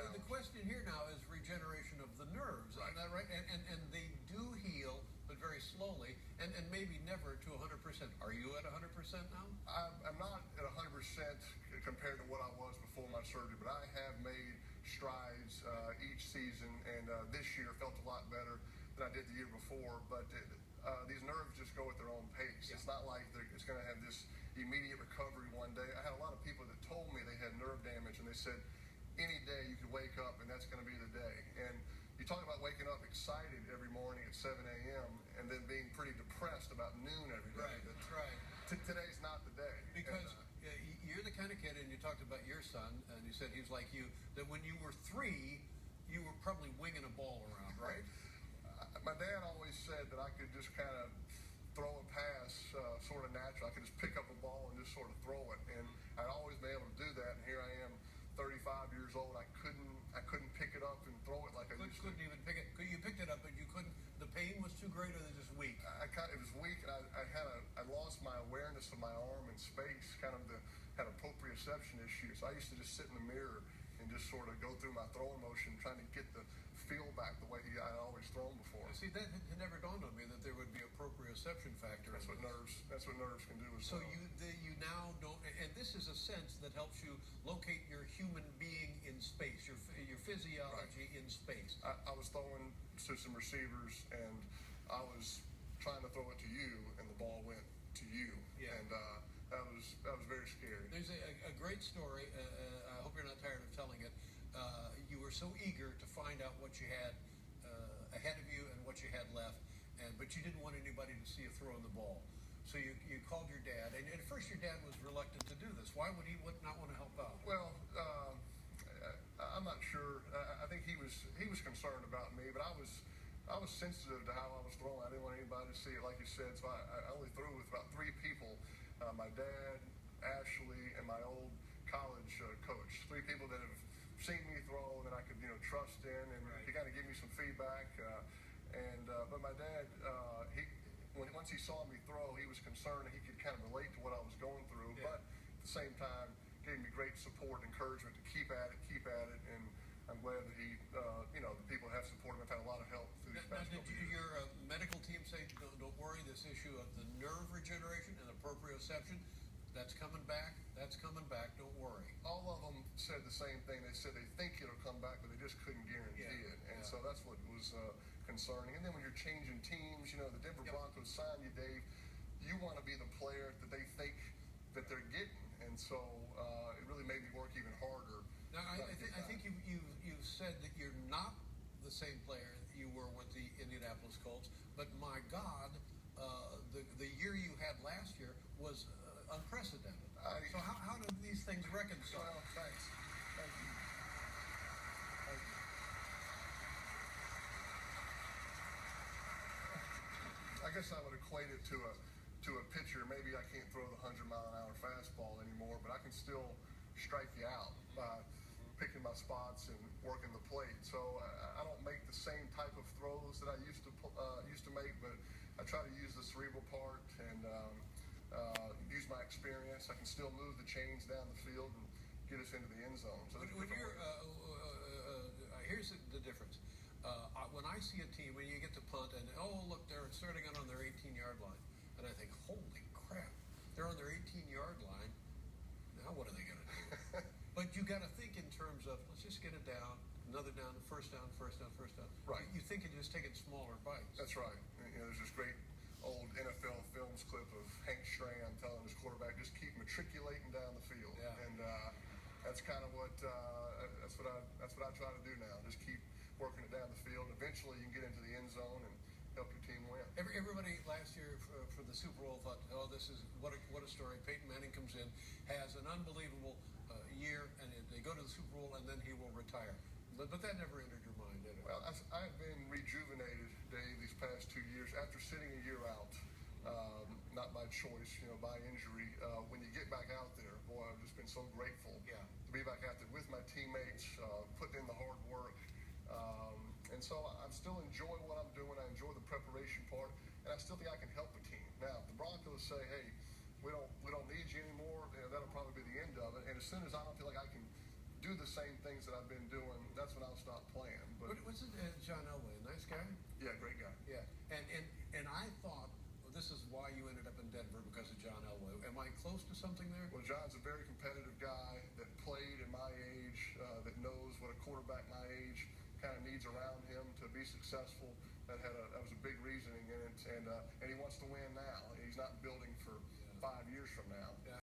challenge. The question here now is regeneration of the nerves, right? Isn't that right? And they do heal, but very slowly, and maybe never to 100%. Are you at 100% now? I'm not at 100% compared to what I was before my surgery, but I have made strides each season, and this year felt a lot better than I did the year before. But these nerves just go at their own pace. Yeah. It's not like it's going to have this immediate recovery one day. I had a lot of people that told me they had nerve damage, and they said any day you could wake up and that's going to be the day. And you talk about waking up excited every morning at 7 a.m. and then being pretty depressed about noon every day. Right, that's right. Today's not the day. Because you're the kind of kid, and you talked about your son, and you said he was like you, that when you were 3, you were probably winging a ball around, right? My dad always said that I could just kind of throw a pass sort of natural. I could just pick up a ball and just sort of throw it. And I'd always been able to do that, and here I am, 35 years old. I couldn't pick it up and throw it like I used to. Couldn't even pick it. You picked it up, but you couldn't. The pain was too great, or was just weak. It was weak, and I lost my awareness of my arm in space. Had a proprioception issue. So I used to just sit in the mirror and just sort of go through my throwing motion, trying to get the feel back the way I'd always thrown before. See, that had never dawned on me that there would be a proprioception factor. That's what nerves can do as well. So you now don't, and this is a sense that helps you locate your human being in space, your physiology in space. I was throwing to some receivers, and I was trying to throw it to you, and the ball went to you. Yeah. And that was very scary. There's a great story. I hope you're not tired of telling it. You were so eager to find out what you had ahead of you and what you had left, but you didn't want anybody to see you throwing the ball. So you called your dad, and at first your dad was reluctant to do this. Why would he not want to help out? Well, I'm not sure. I think he was concerned about me, but I was sensitive to how I was throwing. I didn't want anybody to see it, like you said. So I only threw with about 3 people: my dad, Ashley, and my old college coach. 3 people that have seen me throw that I could trust in, and right. He kind of give me some feedback. But my dad, once he saw me throw, he was concerned that he could kind of relate to what I was going through. Yeah. But at the same time, gave me great support and encouragement to keep at it, and I'm glad that he, the people that have supported him have had a lot of help through these past couple years. Did your medical team say, don't worry, this issue of the nerve regeneration and the proprioception, that's coming back, don't worry? All of them said the same thing. They said they think it'll come back, but they just couldn't guarantee it. And so that's what was concerning. And then when you're changing teams, the Denver Broncos signed you, Dave, you want to be the player that they think that they're getting. And so it really made me work even harder. Now, I think you've said that you're not the same player you were with the Indianapolis Colts, but my God, the year you had last year was unprecedented. So how do these things reconcile? Well, thanks. Thank you. I guess I would equate it to a pitcher. Maybe I can't throw the 100-mile-an-hour fastball anymore, but I can still strike you out by picking my spots and working the plate. So I don't make the same type of throws that I used to make, but I try to use the cerebral part and use my experience. I can still move the chains down the field and get us into the end zone. So when you're, here's the difference. When I see a team, when you get to punt, and look, they're starting out on their 18-yard line, and I think, holy crap, they're on their 18-yard line. Now what are they going to do? But you got to think in terms of, let's just get it down, another down, first down. Right. You think it just taking smaller bites. That's right. There's this great old NFL films clip of Hank Stram telling his quarterback, just keep matriculating down the field. Yeah. And that's kind of what that's what I try to do now. Just keep working it down the field. Eventually, you can get into the end zone and help your team win. Everybody last year for the Super Bowl thought, this is what a story. Peyton Manning comes in, has an unbelievable year, and they go to the Super Bowl, and then he will retire. But that never entered your mind, did it? Well, I've been rejuvenated, Dave, these past 2 years after sitting a year out. Not by choice, by injury. When you get back out there, boy, I've just been so grateful to be back out there with my teammates, putting in the hard work. And so I still enjoy what I'm doing. I enjoy the preparation part, and I still think I can help a team. Now, if the Broncos say, hey, we don't need you anymore, that'll probably be the end of it. And as soon as I don't feel like I can do the same things that I've been doing, that's when I'll stop playing. But What's it, John Elway, a nice guy? yeah, great guy. Yeah, and I thought, well, this is why you ended up in Denver, because of John Elway. Am I close to something there? Well, John's a very competitive guy that played in my age, that knows what a quarterback my age kind of needs around him to be successful. That was a big reasoning in it, and he wants to win now. He's not building for 5 years from now. Yeah.